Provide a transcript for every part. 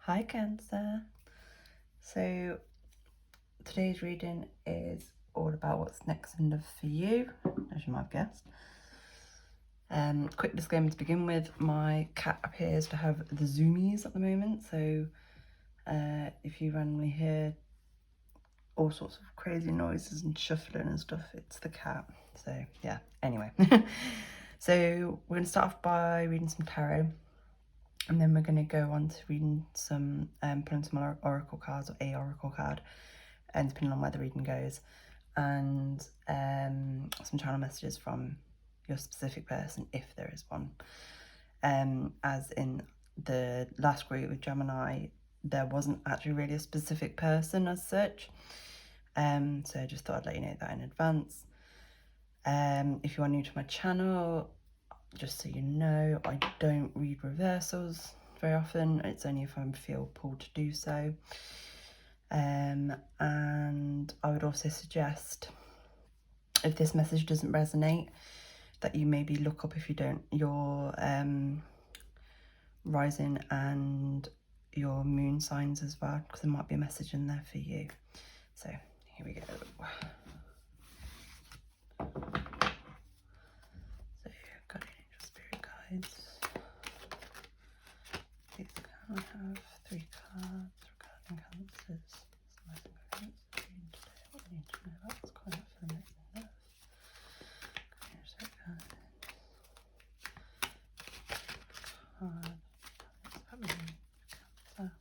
Hi Cancer. So today's reading is all about what's next in love for you, as you might have guessed. Quick disclaimer to begin with, my cat appears to have the zoomies at the moment, so if you randomly hear all sorts of crazy noises and shuffling and stuff, it's the cat. So yeah, anyway. So we're going to start off by reading some tarot. And then we're going to go on to reading some, pulling some oracle cards, or a oracle card, and depending on where the reading goes, and some channel messages from your specific person, if there is one. As in the last group with Gemini, there wasn't actually really a specific person as such. So I just thought I'd let you know that in advance. If you are new to my channel, just so you know, I don't read reversals very often. It's only if I feel pulled to do so. And I would also suggest, if this message doesn't resonate, that you maybe look up, if you don't, your rising and your moon signs as well, because there might be a message in there for you. So here we go. So guardian angel, spirit guides. These can have 3 cards regarding cancers. What we need to know about what's going on for the next in love. Card. What's happening? Cancer.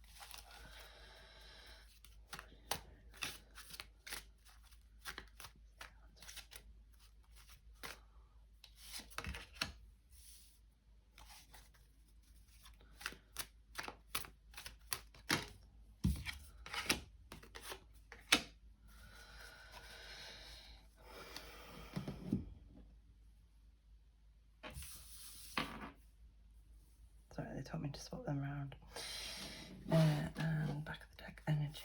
Sorry, they told me to swap them around. And back of the deck energy.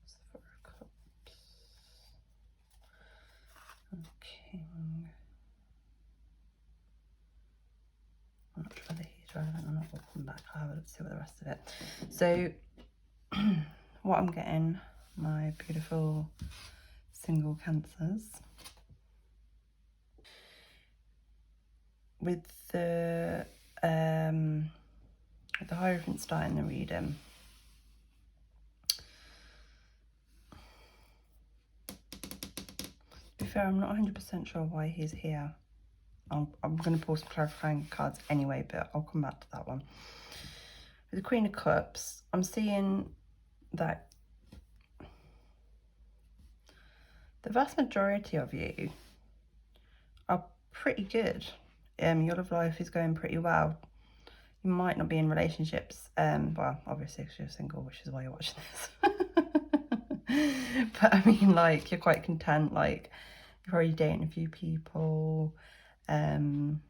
What's the 4 of Cups? And King. I'm not sure whether he's relevant or not. We'll come back. I'll have a look to see what the rest of it. So, what I'm getting, my beautiful single Cancers, with the Hierophant starting the reading, to be fair, I'm not 100% sure why he's here. I'm going to pull some clarifying cards anyway, but I'll come back to that one. With the Queen of Cups, I'm seeing that the vast majority of you are pretty good. Your love life is going pretty well. You might not be in relationships, well, obviously because you're single, which is why you're watching this. But I mean, like, you're quite content, like, you're already dating a few people, and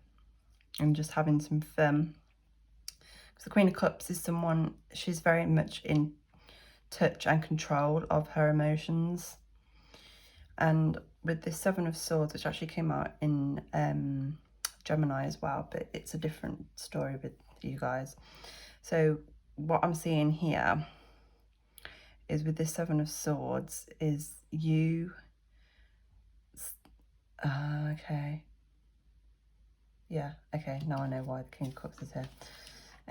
just having some fun. Because the Queen of Cups is someone, she's very much in touch and control of her emotions. And with this 7 of Swords, which actually came out in Gemini as well, but it's a different story with you guys. So what I'm seeing here is, with this 7 of Swords, is you... okay. Yeah, okay, now I know why the King of Cups is here.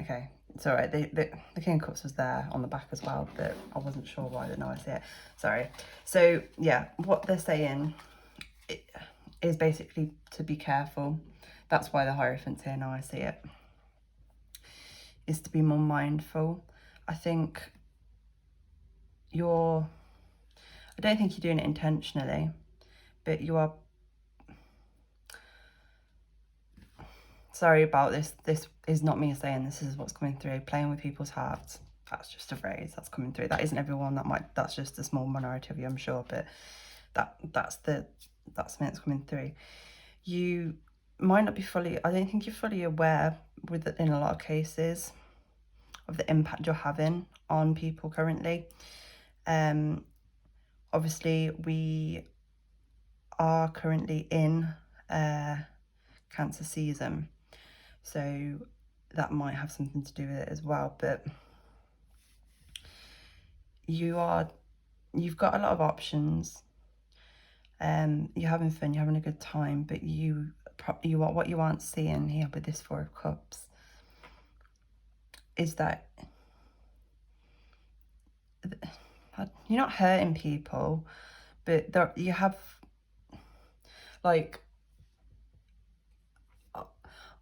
Okay, it's all right. The King of Cups was there on the back as well, but I wasn't sure why, but now I see it. Sorry. So, yeah, what they're saying is basically to be careful. That's why the Hierophant's here, now I see it. Is to be more mindful. I think I don't think you're doing it intentionally, but you are... Sorry about this. This is not me saying this is what's coming through. Playing with people's hearts. That's just a phrase that's coming through. That isn't everyone. That's just a small minority of you, I'm sure. But that's something that's coming through. You might not be fully... I don't think you're fully aware, in a lot of cases, of the impact you're having on people currently. Obviously, we are currently in Cancer season. So that might have something to do with it as well. But you've got a lot of options. You're having fun, you're having a good time, but what you aren't seeing here with this Four of Cups is that you're not hurting people, but you have, like,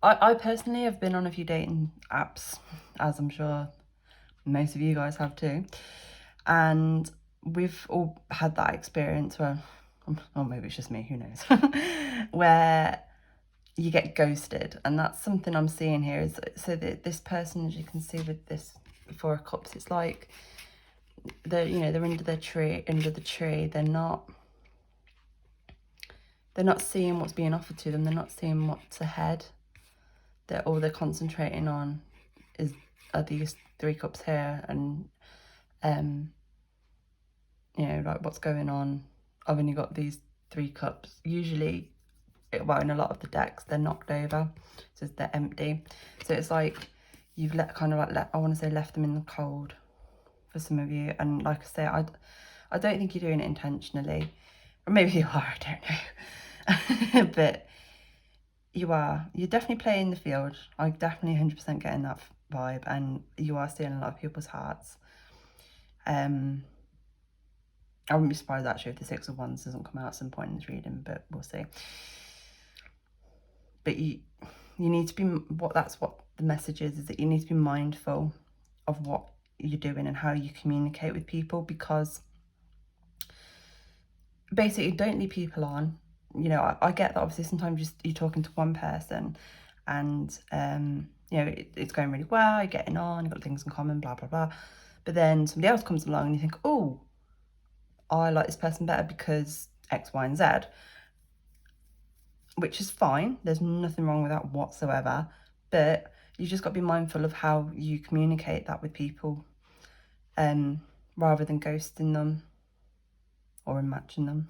I personally have been on a few dating apps, as I'm sure most of you guys have too, and we've all had that experience where, or maybe it's just me, who knows, where you get ghosted. And that's something I'm seeing here, is so that this person, as you can see with this Four of Cups, it's like they're under the tree, they're not seeing what's being offered to them, they're not seeing what's ahead. All they're concentrating on are these Three Cups here, and like, what's going on. I've only got these 3 cups. Usually, well, in a lot of the decks, they're knocked over, so they're empty. So it's like you've left them in the cold for some of you. And like I say, I don't think you're doing it intentionally, or maybe you are, I don't know. But you're definitely playing the field. I'm definitely 100% getting that vibe, and you are stealing a lot of people's hearts. I wouldn't be surprised actually if the Six of Wands doesn't come out at some point in this reading, but we'll see. But you need to be, that's what the message is that you need to be mindful of what you're doing and how you communicate with people, because basically don't lead people on. I get that obviously sometimes you're talking to one person and it's going really well, you're getting on, you've got things in common, blah blah blah, but then somebody else comes along and you think, oh, I like this person better because X, Y, and Z, which is fine. There's nothing wrong with that whatsoever. But you just got to be mindful of how you communicate that with people, rather than ghosting them or unmatching them.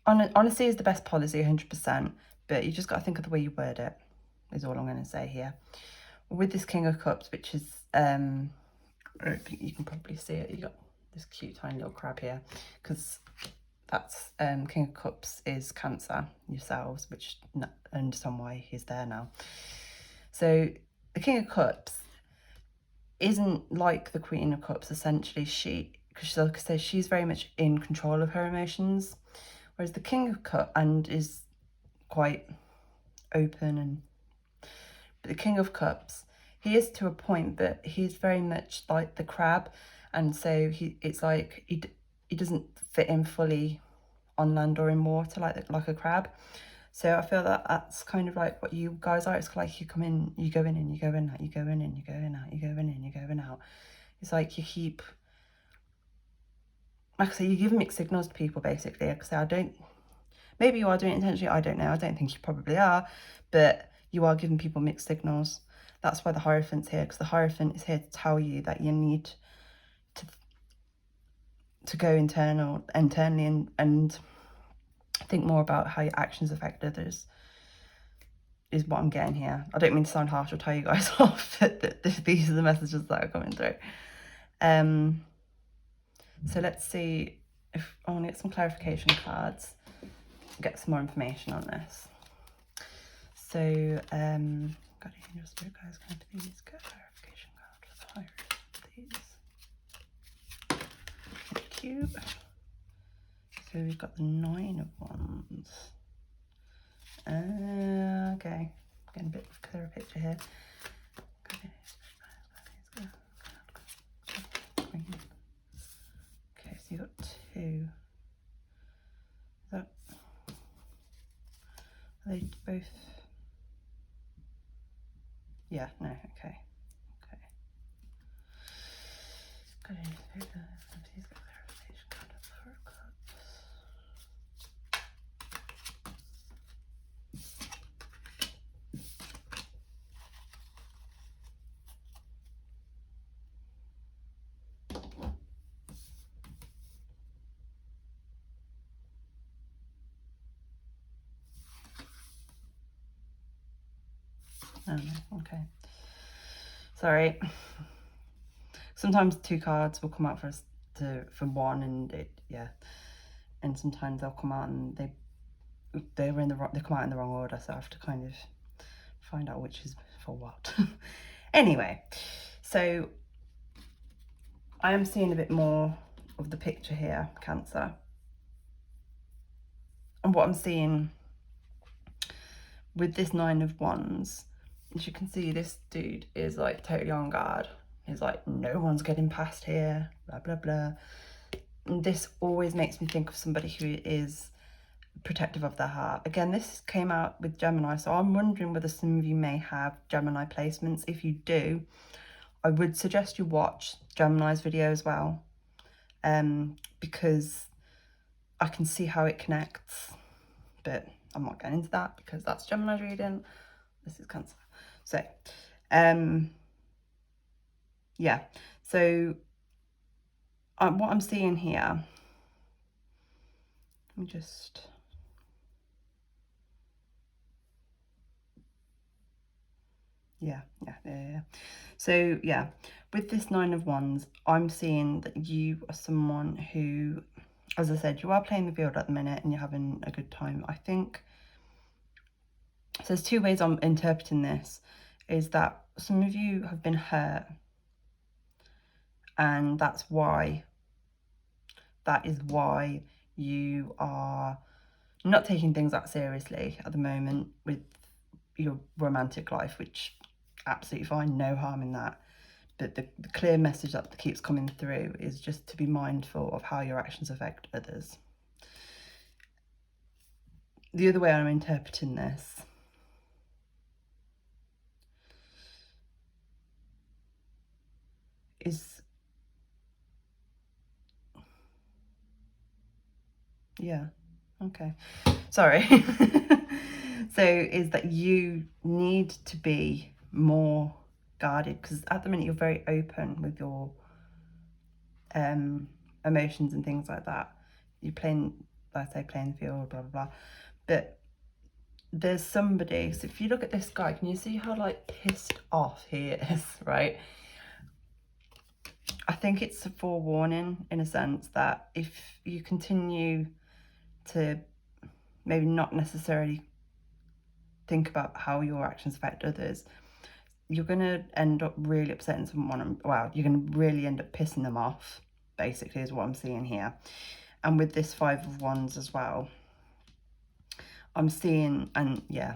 Honesty is the best policy, 100%. But you just got to think of the way you word it, is all I'm going to say here. With this King of Cups, which is, I don't think you can probably see it. You got this cute tiny little crab here, because that's King of Cups is Cancer, yourselves, which I understand why he's there now. So the King of Cups isn't like the Queen of Cups. Essentially, because like I say, she's very much in control of her emotions, whereas the King of Cups is quite open. But the King of Cups, he is to a point, but he's very much like the crab, and so it's like he doesn't fit in fully on land or in water like a crab. So I feel that that's kind of like what you guys are. It's like you come in, you go in and you go in out, you go in and you go in out, you go in and you go in out. It's like you keep, like I say, you give mixed signals to people basically. Like I say, maybe you are doing it intentionally, I don't know. I don't think you probably are, but you are giving people mixed signals. That's why the Hierophant's here, because the Hierophant is here to tell you that you need to go internally and think more about how your actions affect others, is what I'm getting here. I don't mean to sound harsh or tie you guys off, but these are the messages that are coming through. So let's see if I want to get some clarification cards, get some more information on this. So, Guardian Angel Spirit guys, going to please get a clarification card for the Hierophant, please. Thank you. So we've got the Nine of Wands. Okay, getting a bit of a clearer picture here. Okay, so you've got 2. Are they both? Yeah, no, okay. Good. Please get clarification card of the Four of Cups. Oh, no. Okay. Sorry. Sometimes 2 cards will come out for us for one, and and sometimes they'll come out and they come out in the wrong order, so I have to kind of find out which is for what. Anyway, so I am seeing a bit more of the picture here, Cancer. And what I'm seeing with this 9 of Wands, as you can see, this dude is like totally on guard. He's like, no one's getting past here, blah, blah, blah. And this always makes me think of somebody who is protective of their heart. Again, this came out with Gemini, so I'm wondering whether some of you may have Gemini placements. If you do, I would suggest you watch Gemini's video as well, because I can see how it connects, but I'm not getting into that because that's Gemini's reading. This is Cancer. So, yeah. So, what I'm seeing here, let me just... Yeah. So, yeah, with this 9 of Wands, I'm seeing that you are someone who, as I said, you are playing the field at the minute and you're having a good time. I think, so there's 2 ways I'm interpreting this, is that some of you have been hurt, and that is why you are not taking things that seriously at the moment with your romantic life, which absolutely fine, no harm in that. But the clear message that keeps coming through is just to be mindful of how your actions affect others. The other way I'm interpreting this is, yeah, okay, sorry. So is that you need to be more guarded, because at the minute you're very open with your emotions and things like that. You're playing, like I say, playing the field, blah, blah, blah. But there's somebody, so if you look at this guy, can you see how like pissed off he is, right? I think it's a forewarning in a sense that if you continue to maybe not necessarily think about how your actions affect others, you're going to end up really upsetting someone. Well, you're going to really end up pissing them off, basically, is what I'm seeing here. And with this 5 of Wands as well, I'm seeing, and yeah,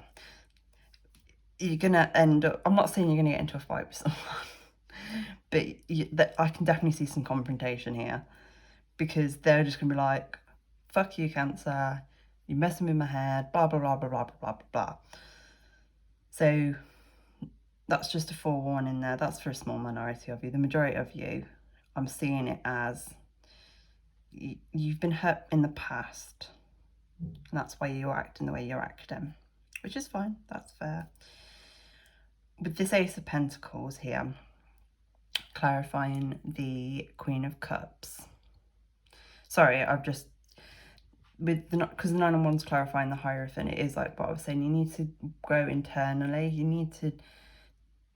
you're going to end up, I'm not saying you're going to get into a fight with someone, but I can definitely see some confrontation here, because they're just going to be like, fuck you, Cancer, you're messing with my head, blah, blah, blah, blah, blah, blah, blah, blah. So that's just a forewarning there. That's for a small minority of you. The majority of you, I'm seeing it as you've been hurt in the past, and that's why you're acting the way you're acting, which is fine. That's fair. With this Ace of Pentacles here, clarifying the Queen of Cups. Sorry, I've just, because the 9 of Wands clarifying the Hierophant, it is like what I was saying, you need to grow internally. You need to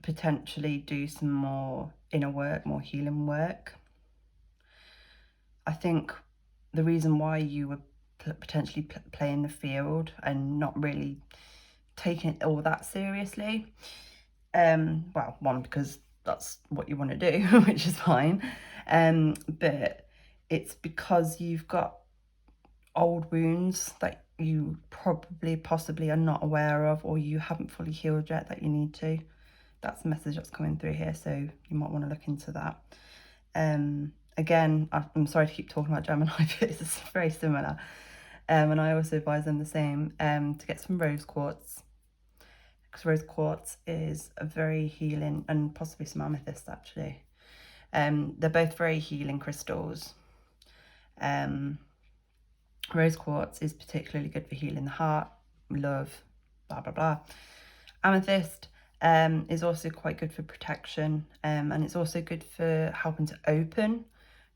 potentially do some more inner work, more healing work. I think the reason why you were potentially playing the field and not really taking it all that seriously, well, one, because that's what you want to do, which is fine, but it's because you've got old wounds that you possibly are not aware of, or you haven't fully healed yet that you need to. That's the message that's coming through here, so you might want to look into that. Again, I'm sorry to keep talking about Gemini, but it's very similar. And I also advise them the same, to get some rose quartz, because rose quartz is a very healing, and possibly some amethyst actually. They're both very healing crystals. Rose quartz is particularly good for healing the heart, love, blah, blah, blah. Amethyst is also quite good for protection, and it's also good for helping to open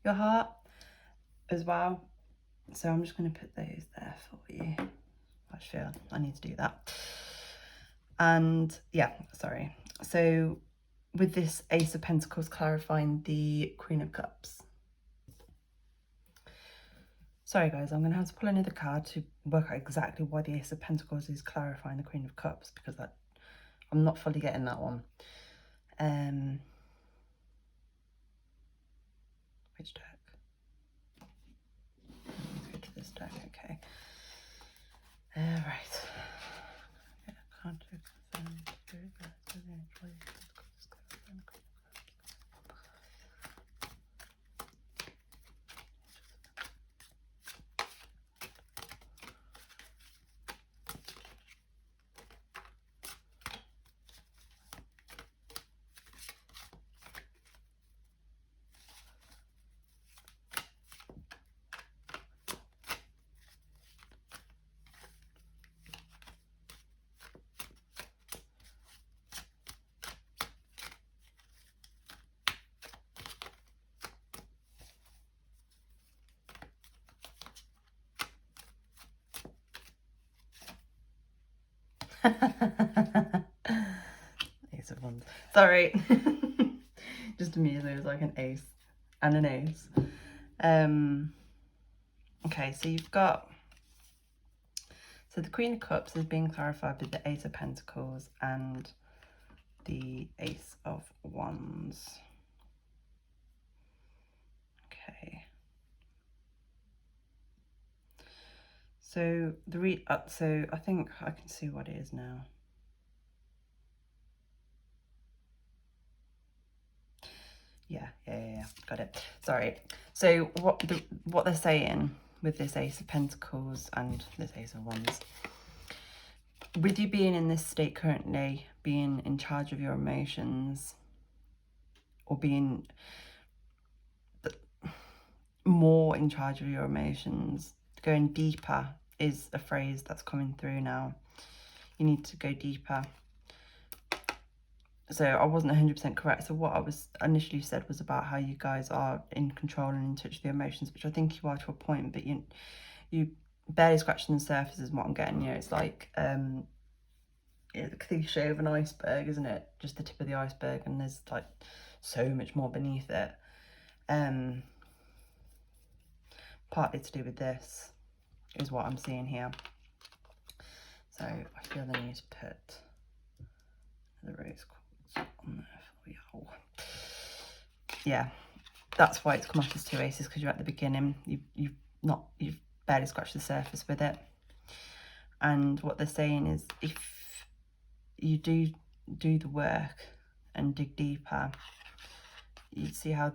your heart as well. So I'm just going to put those there for you. I feel I need to do that. And yeah, sorry. So with this Ace of Pentacles clarifying the Queen of Cups. Sorry guys, I'm going to have to pull another card to work out exactly why the Ace of Pentacles is clarifying the Queen of Cups, because I'm not fully getting that one. Which deck? Let's go to this deck, okay. Right. Ace of Wands. Sorry. Just immediately it was like an ace and an ace. Okay, so you've got, so the Queen of Cups is being clarified with the Ace of Pentacles and the Ace of Wands. Okay. So so I think I can see what it is now. Yeah, got it. Sorry. So what they're saying with this Ace of Pentacles and this Ace of Wands, with you being in this state currently, being in charge of your emotions, or being more in charge of your emotions, going deeper is a phrase that's coming through now. You need to go deeper. So I wasn't 100% correct. So what I was initially said was about how you guys are in control and in touch with your emotions, which I think you are to a point, but you barely scratching the surface is what I'm getting. You know, it's like it's a cliche of an iceberg, isn't it? Just the tip of the iceberg, and there's like so much more beneath it. Partly to do with this is what I'm seeing here. So I feel the need to put the rose quartz on there for you. Yeah, that's why it's come off as two aces, because you're at the beginning. You've barely scratched the surface with it. And what they're saying is, if you do the work and dig deeper, you see how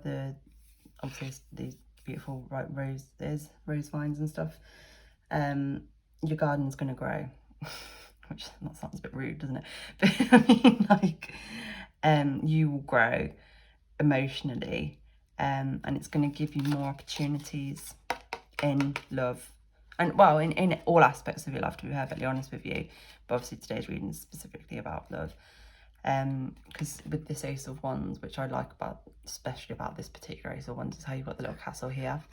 obviously these beautiful rose vines and stuff. Your garden's going to grow. Which that sounds a bit rude, doesn't it? But I mean, like, you will grow emotionally, and it's going to give you more opportunities in love, and well, in all aspects of your life, to be perfectly honest with you. But obviously today's reading is specifically about love, because with this Ace of Wands, which I like especially about this particular Ace of Wands, is how you've got the little castle here.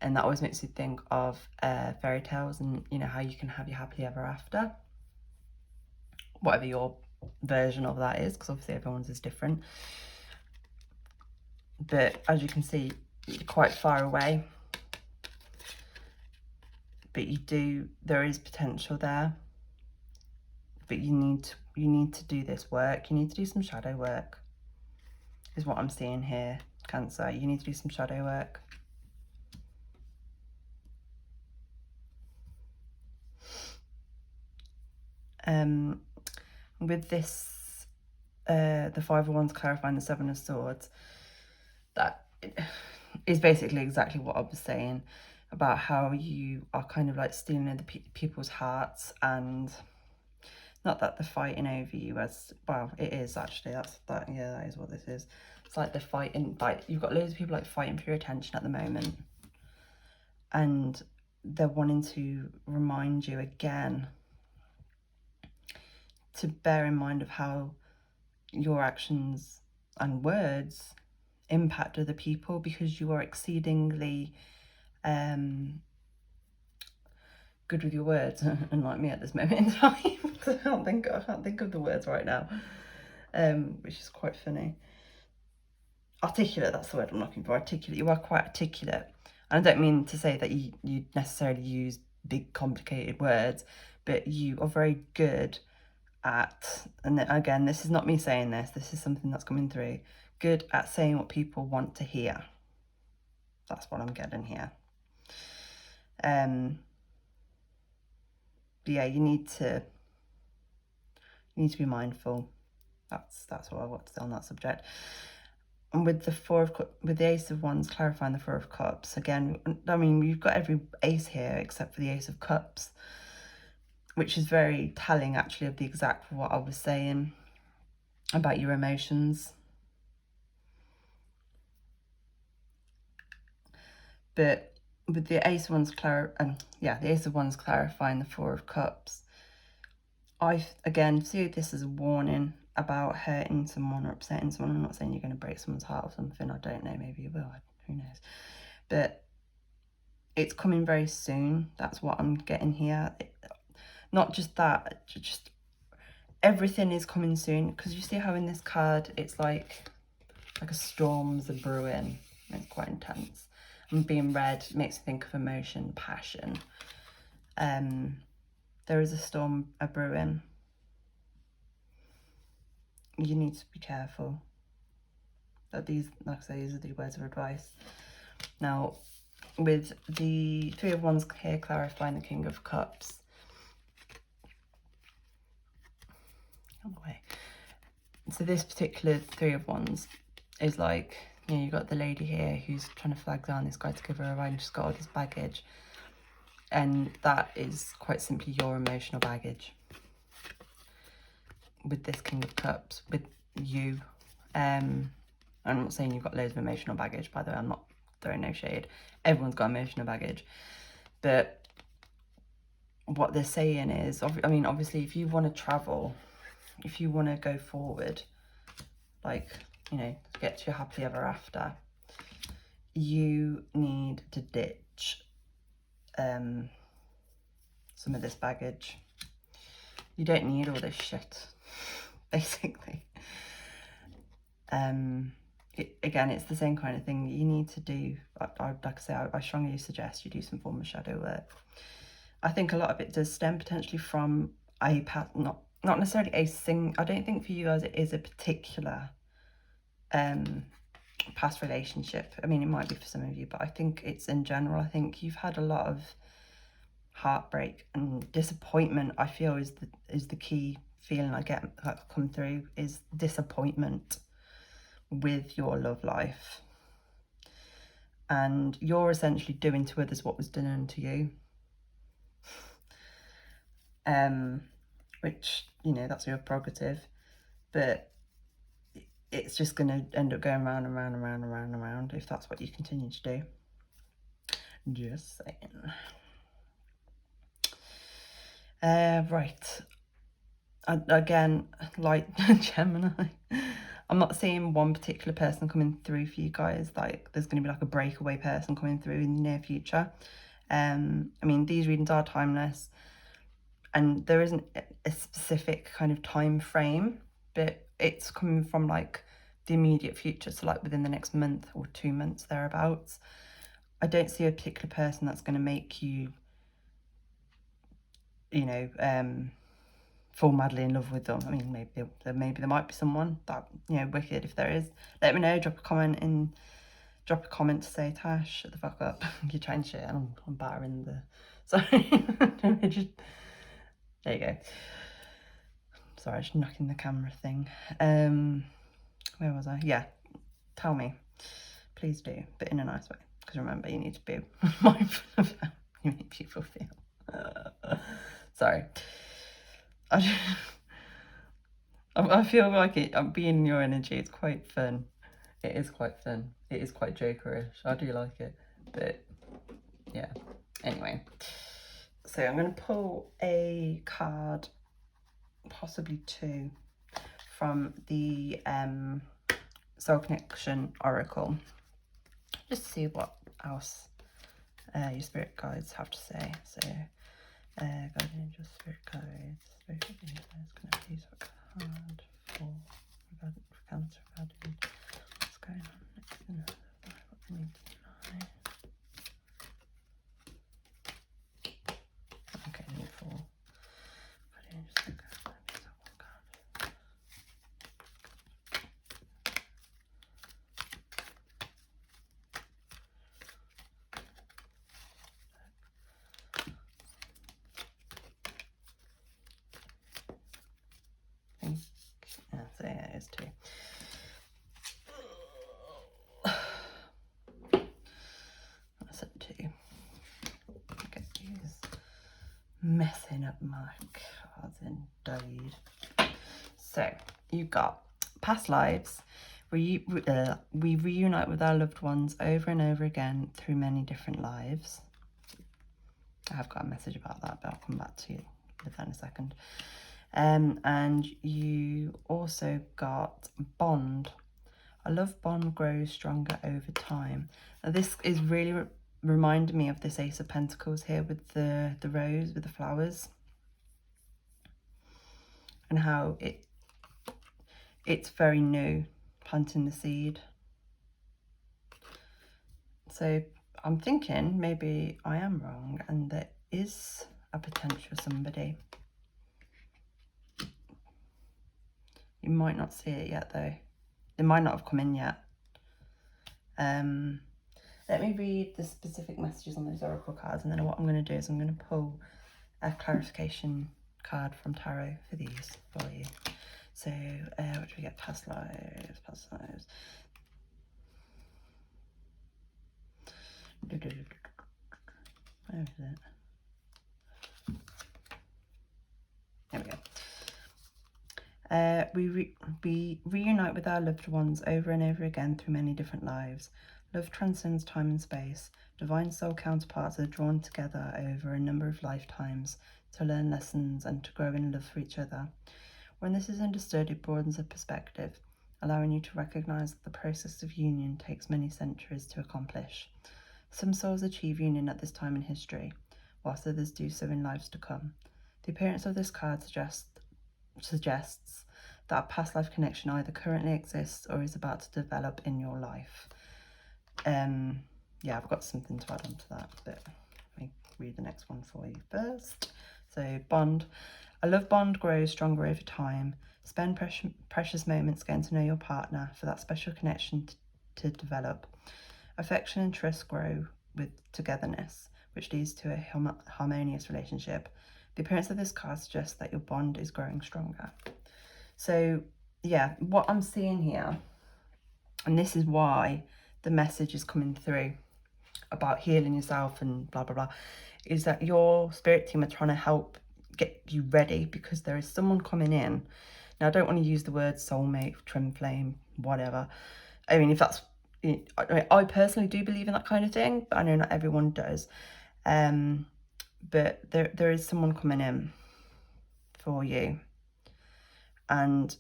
And that always makes you think of fairy tales, and you know how you can have your happily ever after, whatever your version of that is, because obviously everyone's is different. But as you can see, you're quite far away, but there is potential there. But you need to do this work. You need to do some shadow work, is what I'm seeing here, Cancer. You need to do some shadow work. With this, the Five of Wands clarifying the Seven of Swords, that is basically exactly what I was saying about how you are kind of like stealing other people's hearts, and not that they're fighting over you, as well, it is actually, that is what this is. It's like they're fighting, like you've got loads of people like fighting for your attention at the moment, and they're wanting to remind you again to bear in mind of how your actions and words impact other people, because you are exceedingly good with your words, unlike me at this moment in time. I can't think of the words right now, which is quite funny. Articulate, that's the word I'm looking for. Articulate. You are quite articulate. And I don't mean to say that you necessarily use big, complicated words, but you are very good at, and again, this is not me saying this is something that's coming through, good at saying what people want to hear. That's what I'm getting here. But yeah, you need to be mindful. That's what I want to say on that subject. And with the Ace of Wands clarifying the Four of Cups, again, I mean, you've got every ace here except for the Ace of Cups, which is very telling, actually, of the exact what I was saying about your emotions. But with the Ace of Wands the Ace of Wands clarifying the Four of Cups, I again see this as a warning about hurting someone or upsetting someone. I'm not saying you're going to break someone's heart or something. I don't know. Maybe you will. Who knows? But it's coming very soon. That's what I'm getting here. Not just that, just everything is coming soon. Because you see how in this card, it's like a storm's a brewing. It's quite intense. And being red makes me think of emotion, passion. There is a storm a brewing. You need to be careful. That these, like I say, these are the words of advice. Now, with the Three of Wands here clarifying the King of Cups. On the way. So this particular Three of Wands is like, you know, you've got the lady here who's trying to flag down this guy to give her a ride, and she's got all this baggage. And that is quite simply your emotional baggage. With this King of Cups, with you. I'm not saying you've got loads of emotional baggage, by the way. I'm not throwing no shade. Everyone's got emotional baggage. But what they're saying is, I mean, obviously, if you want to travel, if you want to go forward, like, you know, get to your happily ever after, you need to ditch some of this baggage. You don't need all this shit, basically. Again, it's the same kind of thing you need to do. Like I say, I strongly suggest you do some form of shadow work. I think a lot of it does stem potentially from a past, not necessarily a thing. I don't think for you guys it is a particular past relationship. I mean, it might be for some of you, but I think it's in general. I think you've had a lot of heartbreak and disappointment. I feel is the key feeling I get that come through, is disappointment with your love life, and you're essentially doing to others what was done unto you, which, you know, that's your prerogative, but it's just going to end up going round and round and round and round and round if that's what you continue to do. Just saying. Right. Again, like Gemini, I'm not seeing one particular person coming through for you guys. Like, there's going to be like a breakaway person coming through in the near future. I mean, these readings are timeless, and there isn't a specific kind of time frame, but it's coming from like the immediate future, so like within the next month or 2 months, thereabouts. I don't see a particular person that's going to make you, you know, fall madly in love with them. I mean, maybe there might be someone that, you know, wicked. If there is, let me know. Drop a comment to say, Tash, shut the fuck up. You're trying shit, and I'm battering the. Sorry, just there you go. Sorry, just knocking the camera thing. Where was I? Yeah, tell me, please do, but in a nice way. Because remember, you need to be mindful of how you make people feel. Sorry. I feel like I'm being in your energy. It's quite fun. It is quite fun. It is quite jokerish. I do like it. But yeah. Anyway. So I'm going to pull a card, possibly two, from the Soul Connection Oracle. Just to see what else your spirit guides have to say. So Guardian Angel, Spirit Guides, Spirit Guides, can I please look hard for Cancer, Guardian? What's going on next in her life? What they need to know? Okay, need 4. Guardian Angel, Spirit Guides, can I please have 1 card? Yeah, so yeah, it is 2. That's it 2. Get these messing up my cards indeed. So you've got past lives. We reunite with our loved ones over and over again through many different lives. I have got a message about that, but I'll come back to you with that in a second. And you also got bond. A love bond grows stronger over time. Now this is really reminding me of this Ace of Pentacles here with the rose, with the flowers. And how it's very new, planting the seed. So I'm thinking maybe I am wrong and there is a potential somebody. You might not see it yet though. They might not have come in yet. Let me read the specific messages on those oracle cards, and then what I'm going to do is I'm going to pull a clarification card from tarot for these for you. So what do we get? Past lives, past lives. Where is it? There we go. We reunite with our loved ones over and over again through many different lives. Love transcends time and space. Divine soul counterparts are drawn together over a number of lifetimes to learn lessons and to grow in love for each other. When this is understood, it broadens a perspective, allowing you to recognize that the process of union takes many centuries to accomplish. Some souls achieve union at this time in history, whilst others do so in lives to come. The appearance of this card suggests that a past life connection either currently exists or is about to develop in your life. Yeah, I've got something to add on to that, but let me read the next one for you first. So bond. A love bond grows stronger over time. Spend precious moments getting to know your partner for that special connection to develop. Affection and trust grow with togetherness, which leads to a harmonious relationship. The appearance of this card suggests that your bond is growing stronger. So yeah, what I'm seeing here, and this is why the message is coming through about healing yourself and blah, blah, blah, is that your spirit team are trying to help get you ready, because there is someone coming in. Now, I don't want to use the word soulmate, twin flame, whatever. I mean, if that's, I personally do believe in that kind of thing, but I know not everyone does. But there is someone coming in for you, and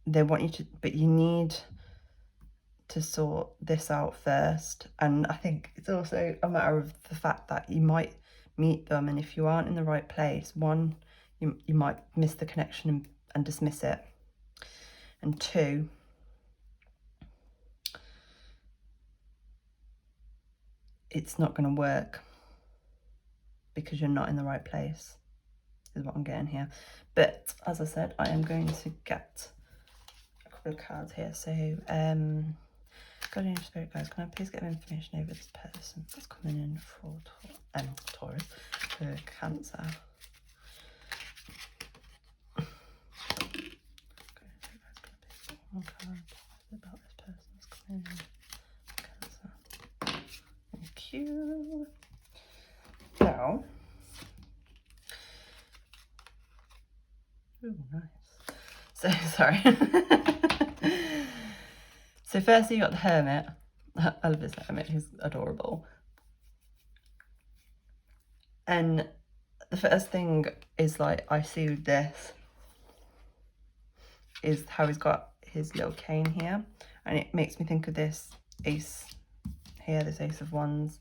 they want you to, but you need to sort this out first. And I think it's also a matter of the fact that you might meet them, and if you aren't in the right place, one, you might miss the connection and dismiss it, and 2, it's not going to work because you're not in the right place, is what I'm getting here. But as I said, I am going to get a couple of cards here. So Guardian Spirit guys, can I please get information over this person that's coming in for Taurus, for Cancer? One card about this person that's coming in. Cancer. Thank you. So, ooh, nice. So sorry. So first you got the Hermit. I love this Hermit, he's adorable. And the first thing is, like, I see with this is how he's got his little cane here, and it makes me think of this Ace here, this Ace of Wands.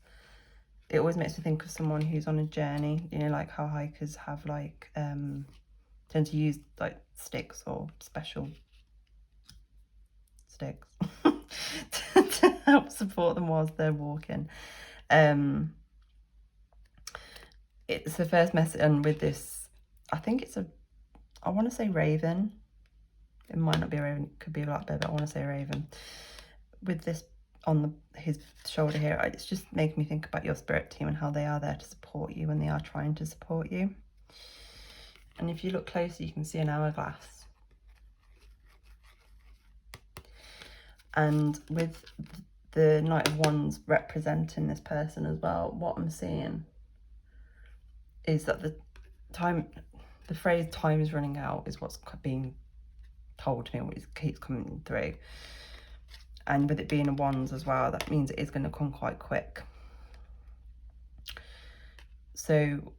it always makes me think of someone who's on a journey, you know, like how hikers have like, tend to use like sticks or special sticks to help support them whilst they're walking. It's the first message, and with this, I think it's I want to say raven. It might not be a raven, it could be a blackbird, but I want to say a raven. With this on his shoulder here, it's just making me think about your spirit team and how they are there to support you when they are trying to support you. And if you look closer, you can see an hourglass. And with the Knight of Wands representing this person as well, what I'm seeing is that the phrase time is running out is what's being told to me, what keeps coming through. And with it being a wands as well, that means it is going to come quite quick. So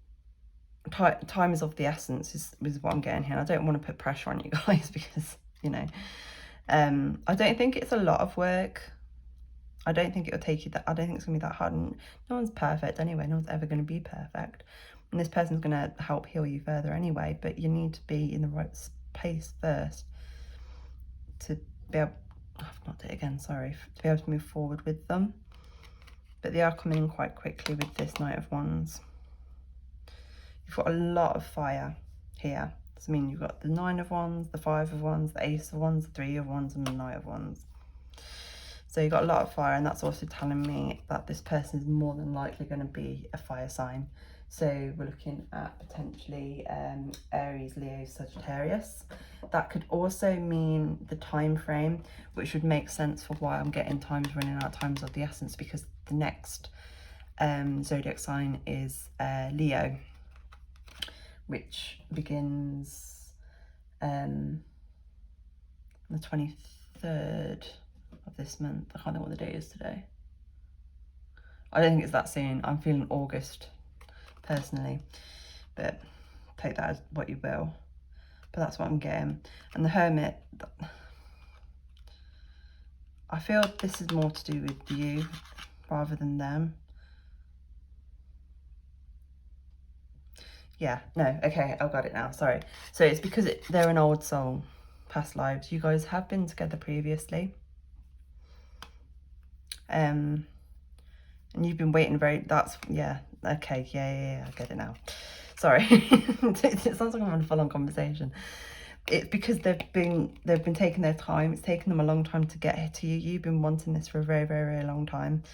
time is of the essence is what I'm getting here. I don't want to put pressure on you guys because, you know, I don't think it's a lot of work. I don't think it'll take you that, I don't think it's going to be that hard. And no one's perfect anyway. No one's ever going to be perfect. And this person's going to help heal you further anyway. But you need to be in the right place first to be able, I've not done it again, sorry, to be able to move forward with them. But they are coming in quite quickly with this Knight of Wands. You've got a lot of fire here. So, I mean, you've got the 9 of Wands, the 5 of Wands, the Ace of Wands, the 3 of Wands, and the Knight of Wands. So you've got a lot of fire, and that's also telling me that this person is more than likely going to be a fire sign. So we're looking at potentially Aries, Leo, Sagittarius. That could also mean the time frame, which would make sense for why I'm getting times running out, times of the essence, because the next zodiac sign is Leo, which begins on the 23rd of this month. I can't think what the date is today. I don't think it's that soon. I'm feeling August personally, but take that as what you will. But that's what I'm getting. And the Hermit, I feel this is more to do with you rather than them. Yeah, no, okay, I've got it now, sorry. So it's because they're an old soul, past lives. You guys have been together previously. And you've been waiting that's, yeah, okay, yeah, I get it now. Sorry, it sounds like I'm having a full-on conversation. It's because they've been taking their time. It's taken them a long time to get here to you. You've been wanting this for a very, very, very long time.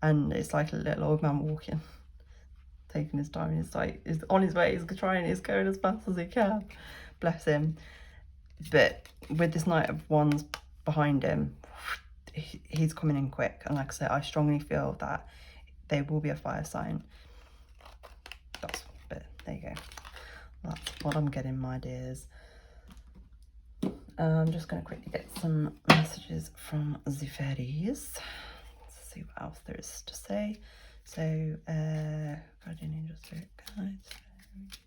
And it's like a little old man walking, taking his time. He's like, he's on his way, he's trying, he's going as fast as he can. Bless him. But with this Knight of Wands behind him, he's coming in quick. And like I said, I strongly feel that they will be a fire sign. But there you go. That's what I'm getting, my dears. I'm just going to quickly get some messages from the fairies. Let's see what else there is to say. So, guardian angel, spirit guides, fairies.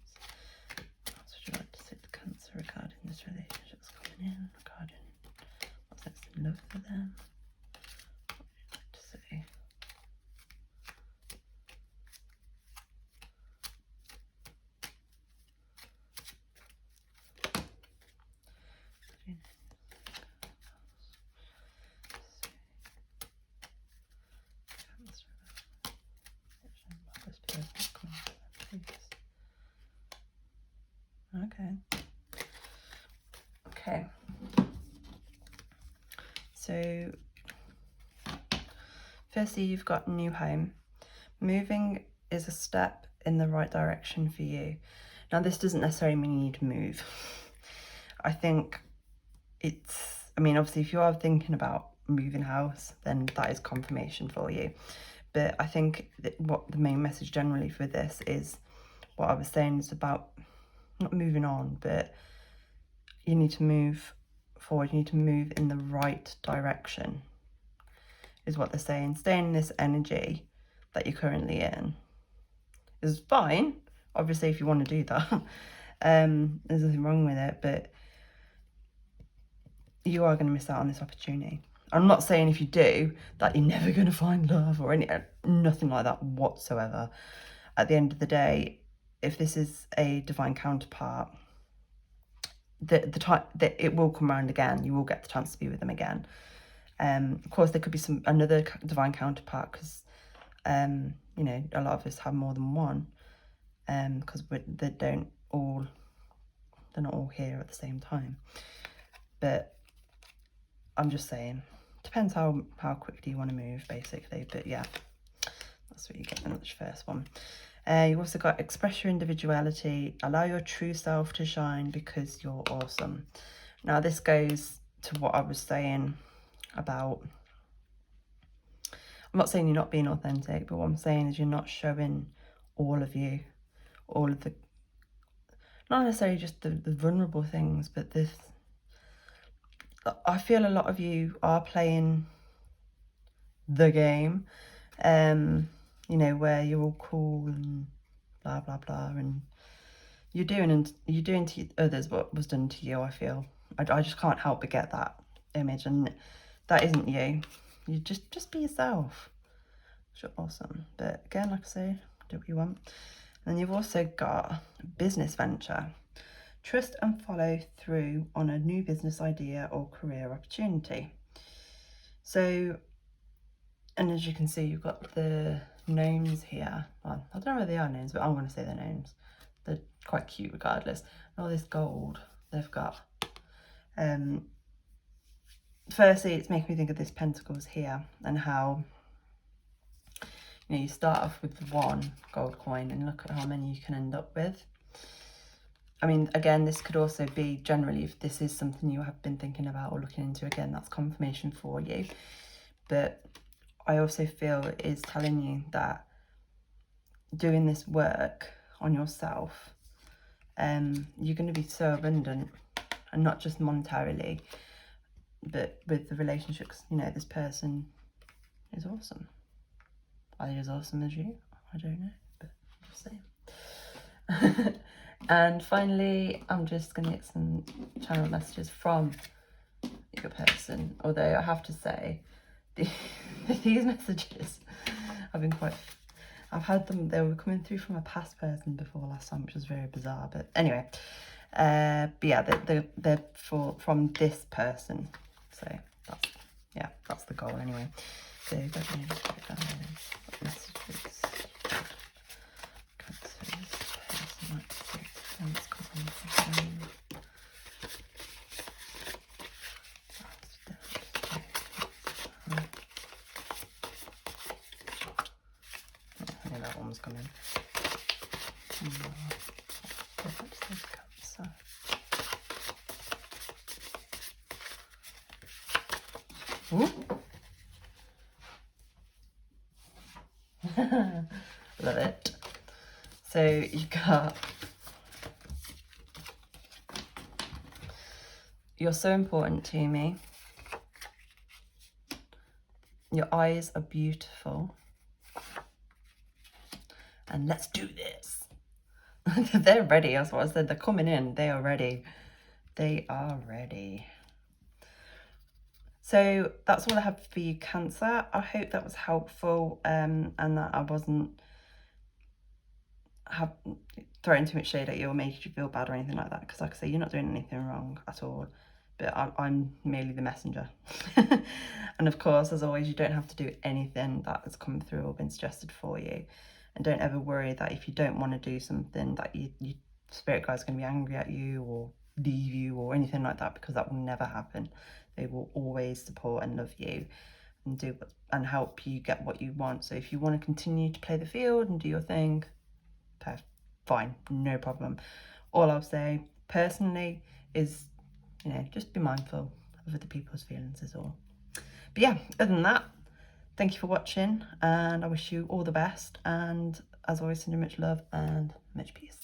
What else would you like to say to Cancer regarding this relationship that's coming in? Regarding what's next in love for them? What would you like to say? Okay. So, firstly, you've got a new home. Moving is a step in the right direction for you. Now, this doesn't necessarily mean you need to move. I think I mean, obviously, if you are thinking about moving house, then that is confirmation for you. But I think that what the main message generally for this is, what I was saying is about not moving on, but you need to move forward. You need to move in the right direction, is what they're saying. Staying in this energy that you're currently in is fine, obviously, if you want to do that. There's nothing wrong with it, but you are going to miss out on this opportunity. I'm not saying if you do that you're never going to find love or nothing like that whatsoever. At the end of the day, if this is a divine counterpart, the time that it will come around again, you will get the chance to be with them again. Of course, there could be another divine counterpart, because you know, a lot of us have more than one, because they're not all here at the same time. But I'm just saying, depends how quickly you want to move, basically. But yeah, that's what you get in the first one. You've also got express your individuality, allow your true self to shine because you're awesome. Now this goes to what I was saying about, I'm not saying you're not being authentic, but what I'm saying is you're not showing all of you, all of the, not necessarily just the vulnerable things, but this, I feel a lot of you are playing the game, you know, where you're all cool and blah blah blah, and you're doing to others what was done to you. I feel I just can't help but get that image, and that isn't you. You just be yourself. You're awesome. But again, like I say, do what you want. And then you've also got business venture. Trust and follow through on a new business idea or career opportunity. So, and as you can see, you've got the gnomes here. Well, I don't know whether they are gnomes, but I'm going to say they're gnomes. They're quite cute regardless. And all this gold they've got. Firstly, it's making me think of this pentacles here, and how, you know, you start off with one gold coin and look at how many you can end up with. I mean, again, this could also be generally, if this is something you have been thinking about or looking into, again, that's confirmation for you. But I also feel it is telling you that doing this work on yourself, you're going to be so abundant, and not just monetarily, but with the relationships. You know, this person is awesome. Are they as awesome as you? I don't know, but I'm just saying. And finally, I'm just going to get some channel messages from your person. Although I have to say, these messages have been I've had them, they were coming through from a past person before last time, which was very bizarre. But anyway, but yeah, they're from this person. So that's the goal anyway. So messages. That one was coming. Love it. So you've got, you're so important to me. Your eyes are beautiful. And let's do this. They're ready. That's what I said. They're coming in. They are ready. They are ready. So that's all I have for you, Cancer. I hope that was helpful, and that I wasn't throwing too much shade at you or making you feel bad or anything like that. Because like I say, you're not doing anything wrong at all. But I'm merely the messenger. And of course, as always, you don't have to do anything that has come through or been suggested for you. And don't ever worry that if you don't want to do something, that your spirit guide's going to be angry at you or leave you or anything like that, because that will never happen. They will always support and love you and help you get what you want. So if you want to continue to play the field and do your thing, fine, no problem. All I'll say personally is, you know, just be mindful of other people's feelings is all. But yeah, other than that, thank you for watching, and I wish you all the best, and as always, send you much love and much peace.